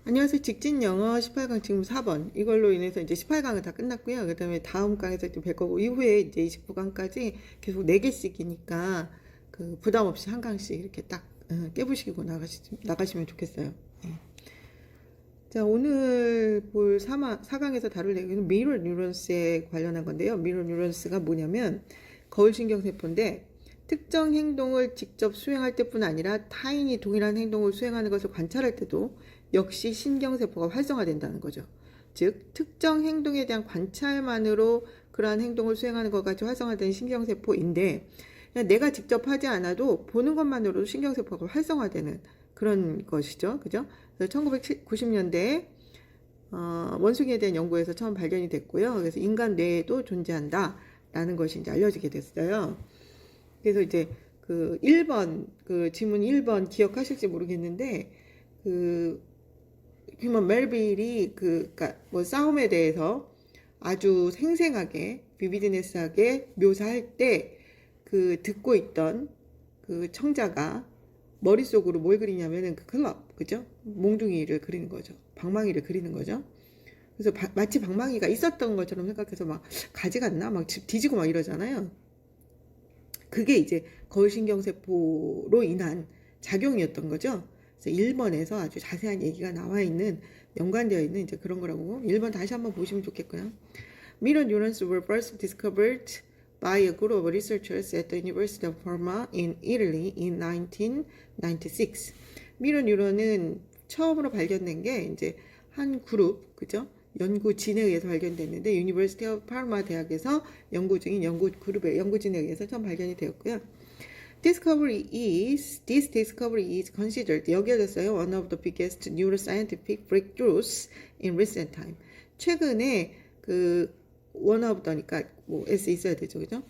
안녕하세요. 직진 영어 18강 지금 4번. 이걸로 인해서 이제 18강은 다 끝났고요. 그 다음에 다음 강에서 또 뵐 거고, 이후에 이제 29강까지 계속 4개씩이니까 그 부담 없이 한 강씩 이렇게 딱 깨부시고 나가시면 좋겠어요. 네. 자, 오늘 볼 4강에서 다룰 내용은 미러 뉴런스에 관련한 건데요. 미러 뉴런스가 뭐냐면 거울신경세포인데 특정 행동을 직접 수행할 때뿐 아니라 타인이 동일한 행동을 수행하는 것을 관찰할 때도 역시 신경세포가 활성화된다는 거죠. 즉, 특정 행동에 대한 관찰만으로 그러한 행동을 수행하는 것까지 활성화된 신경세포인데 그냥 내가 직접 하지 않아도 보는 것만으로도 신경세포가 활성화되는 그런 것이죠. 그죠? 그래서 1990년대에 원숭이에 대한 연구에서 처음 발견이 됐고요. 그래서 인간 뇌에도 존재한다라는 것이 이제 알려지게 됐어요. 그래서 이제 그 1번, 그 지문 1번 기억하실지 모르겠는데, 그 휴먼 멜빌이 그니까 뭐 싸움에 대해서 아주 생생하게 비비드네스하게 묘사할 때 그 듣고 있던 그 청자가 머릿속으로 뭘 그리냐면은 그 클럽, 그죠? 몽둥이를 그리는 거죠. 방망이를 그리는 거죠. 그래서 마치 방망이가 있었던 것처럼 생각해서 막 가져갔나? 막 뒤지고 막 이러잖아요. 그게 이제 거울신경세포로 인한 작용이었던 거죠. 그래서 1번에서 아주 자세한 얘기가 나와 있는, 연관되어 있는 이제 그런 거라고 1번 다시 한번 보시면 좋겠고요. Mirror neurons were first discovered by a group of researchers at the University of Parma in Italy in 1996. 미러 뉴런은 처음으로 발견된 게 이제 한 그룹, 그죠? 연구진에 의해서 발견됐는데 유니버시티 오브 파르마 대학에서 연구 중인 그룹의 연구진에 의해서 처음 발견이 되었고요. This discovery is considered, 여겨졌어요. One of the biggest neuroscientific breakthroughs in recent time. 최근에 그 one of the니까 뭐 s 있어야 되죠, 그죠?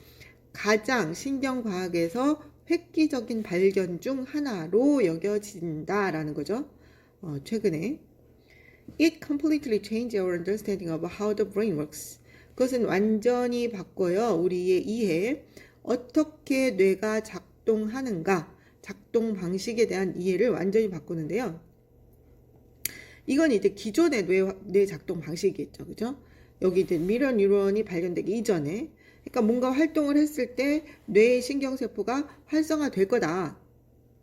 가장 신경과학에서 획기적인 발견 중 하나로 여겨진다라는 거죠. 최근에. It completely changed our understanding of how the brain works. 그것은 완전히 바꿔요. 우리의 이해. 어떻게 뇌가 작동하는가, 작동 방식에 대한 이해를 완전히 바꾸는데요. 이건 이제 기존의 뇌 작동 방식이겠죠. 그죠? 여기 이제 미러 뉴런이 발견되기 이전에, 그러니까 뭔가 활동을 했을 때 뇌의 신경세포가 활성화될 거다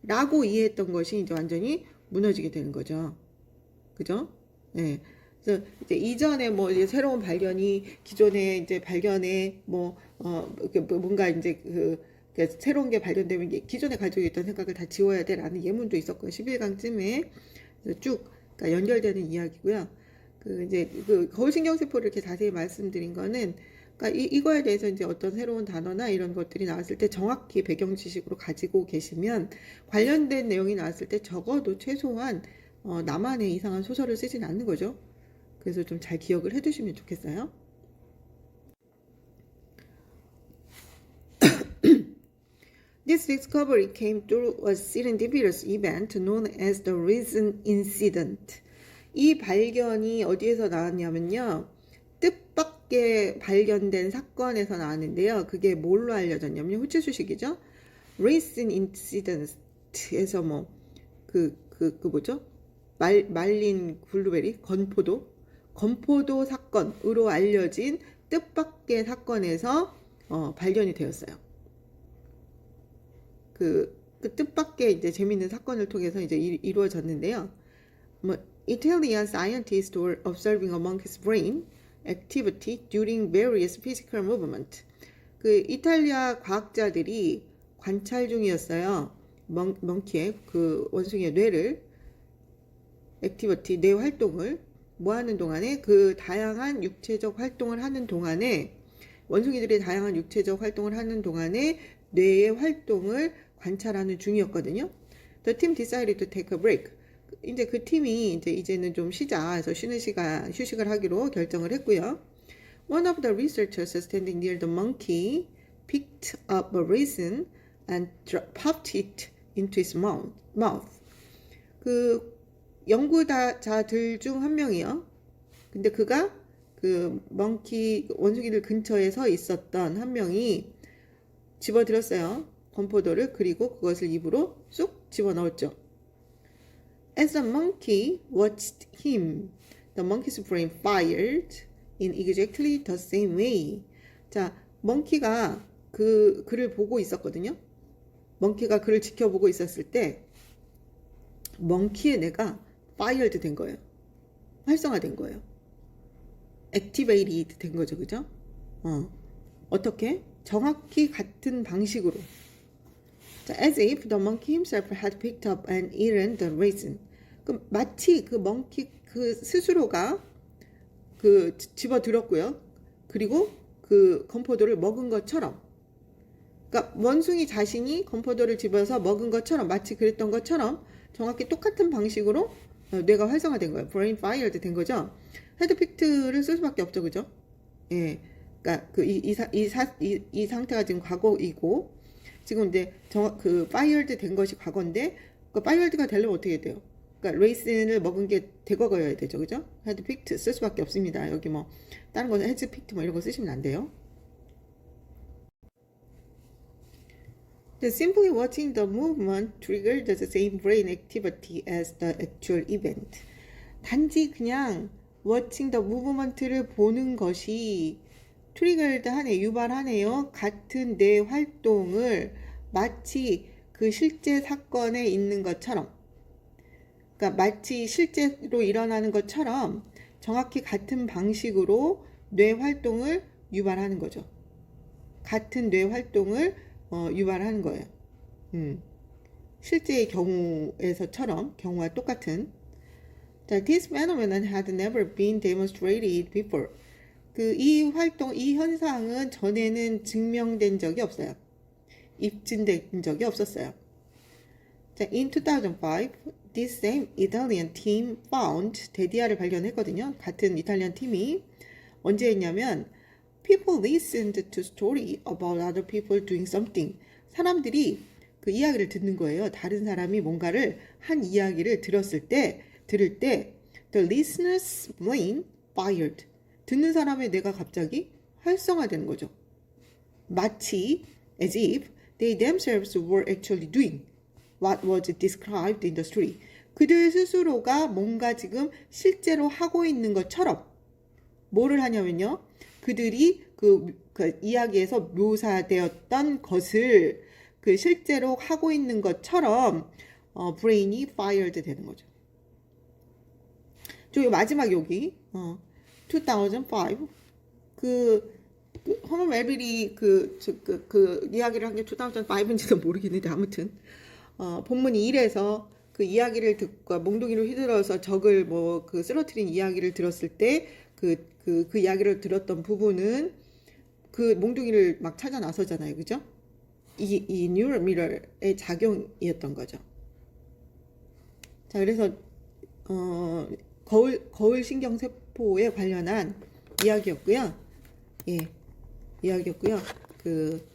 라고 이해했던 것이 이제 완전히 무너지게 되는 거죠. 그죠? 네. 그래서 이제 이전에 뭐 이제 새로운 발견이 기존에 이제 발견에 뭔가 이제 새로운 게 발견되면 기존에 가지고 있던 생각을 다 지워야 돼라는 예문도 있었고요. 11강쯤에 쭉 그러니까 연결되는 이야기고요. 그 이제 그 거울신경세포를 이렇게 자세히 말씀드린 거는, 그러니까 이거에 대해서 이제 어떤 새로운 단어나 이런 것들이 나왔을 때 정확히 배경 지식으로 가지고 계시면 관련된 내용이 나왔을 때 적어도 최소한 나만의 이상한 소설을 쓰진 않는 거죠. 그래서 좀 잘 기억을 해두시면 좋겠어요. This discovery came through a serendipitous event known as the Reason Incident. 이 발견이 어디에서 나왔냐면요. 뜻밖의 발견된 사건에서 나왔는데요. 그게 뭘로 알려졌냐면 호치수식이죠. Reason Incident에서 뭐죠? 말린 블루베리, 건포도 사건으로 알려진 뜻밖의 사건에서 발견이 되었어요. 그 뜻밖의 이제 재밌는 사건을 통해서 이제 이루어졌는데요. Italian scientists were observing a monkey's brain activity during various physical movement. 그 이탈리아 과학자들이 관찰 중이었어요. 멍키의 그 원숭이의 뇌를 액티비티, 뇌 활동을 하는 동안에, 그 다양한 육체적 활동을 하는 동안에, 원숭이들이 다양한 육체적 활동을 하는 동안에 뇌의 활동을 관찰하는 중이었거든요. The team decided to take a break. 이제 그 팀이 이제는 좀 쉬자 해서 휴식을 하기로 결정을 했고요. One of the researchers standing near the monkey picked up a raisin and popped it into his mouth. 그 연구자들 중 한 명이요. 근데 그가 그 원숭이들 근처에 서 있었던 한 명이 집어들었어요. 건포도를. 그리고 그것을 입으로 쑥 집어넣었죠. As the monkey watched him, the monkey's brain fired in exactly the same way. 자, 멍키가 그 글을 보고 있었거든요. 멍키가 글을 지켜보고 있었을 때 멍키의 뇌가 fired 된 거예요. 활성화된 거예요. activated 된 거죠, 그죠? 어떻게? 정확히 같은 방식으로. 자, as if the monkey himself had picked up and eaten the raisin. 그 마치 그 멍키 그 스스로가 그 집어들었고요. 그리고 그 건포도를 먹은 것처럼. 그러니까 원숭이 자신이 건포도를 집어서 먹은 것처럼 마치 그랬던 것처럼 정확히 똑같은 방식으로 뇌가 활성화된 거예요. brain fired 된 거죠. 헤드 픽트를 쓸 수밖에 없죠, 그죠? 예, 그러니까 그 이 상태가 지금 과거이고 지금 이제 그 fired 된 것이 과거인데 그 fired가 되려면 어떻게 돼요? 그러니까 레이슨을 먹은 게 대과거여야 되죠, 그죠? 헤드 픽트 쓸 수밖에 없습니다. 여기 뭐 다른 거 헤드 픽트 뭐 이런 거 쓰시면 안 돼요. Simply watching the movement triggered the same brain activity as the actual event. 단지 그냥 watching the movement를 보는 것이 triggered 하네, 유발하네요. 같은 뇌 활동을 마치 그 실제 사건에 있는 것처럼, 그러니까 마치 실제로 일어나는 것처럼 정확히 같은 방식으로 뇌 활동을 유발하는 거죠. 같은 뇌 활동을 유발하는 거예요. 실제의 경우에서처럼 경우와 똑같은. 자, this phenomenon had never been demonstrated before. 그 이 활동, 이 현상은 전에는 증명된 적이 없어요. 입증된 적이 없었어요. 자, in 2005, this same Italian team found 데디아를 발견했거든요. 같은 이탈리안 팀이 언제 했냐면 people listened to story about other people doing something. 사람들이 그 이야기를 듣는 거예요. 다른 사람이 뭔가를 한 이야기를 들을 때 the listener's brain fired. 듣는 사람의 뇌가 갑자기 활성화되는 거죠. 마치 as if they themselves were actually doing what was described in the story. 그들 스스로가 뭔가 지금 실제로 하고 있는 것처럼 뭐를 하냐면요. 그들이 그 이야기에서 묘사되었던 것을 그 실제로 하고 있는 것처럼 브레인이 fired 되는 거죠. 저 마지막 여기 2005 허먼 멜빌이 그 이야기를 한 게 2005인지도 모르겠는데 아무튼 본문이 1에서 그 이야기를 듣고 몽둥이로 휘둘러서 적을 뭐 그 쓰러뜨린 이야기를 들었을 때 그 이야기를 들었던 부분은 그 몽둥이를 막 찾아 나서잖아요, 그죠? 이 뉴럴 미러의 작용이었던 거죠. 자, 그래서 거울 신경 세포에 관련한 이야기였고요. 예, 이야기였고요. 그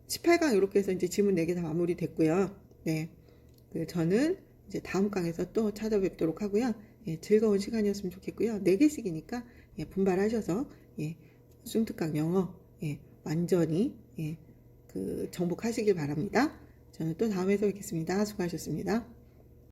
18강 이렇게 해서 이제 지문 4개 다 마무리됐고요. 네, 저는 이제 다음 강에서 또 찾아뵙도록 하고요. 예, 즐거운 시간이었으면 좋겠고요. 4개씩이니까 예, 분발하셔서 예, 숭특강 영어 예, 완전히 예, 그 정복하시길 바랍니다. 저는 또 다음에서 뵙겠습니다. 수고하셨습니다.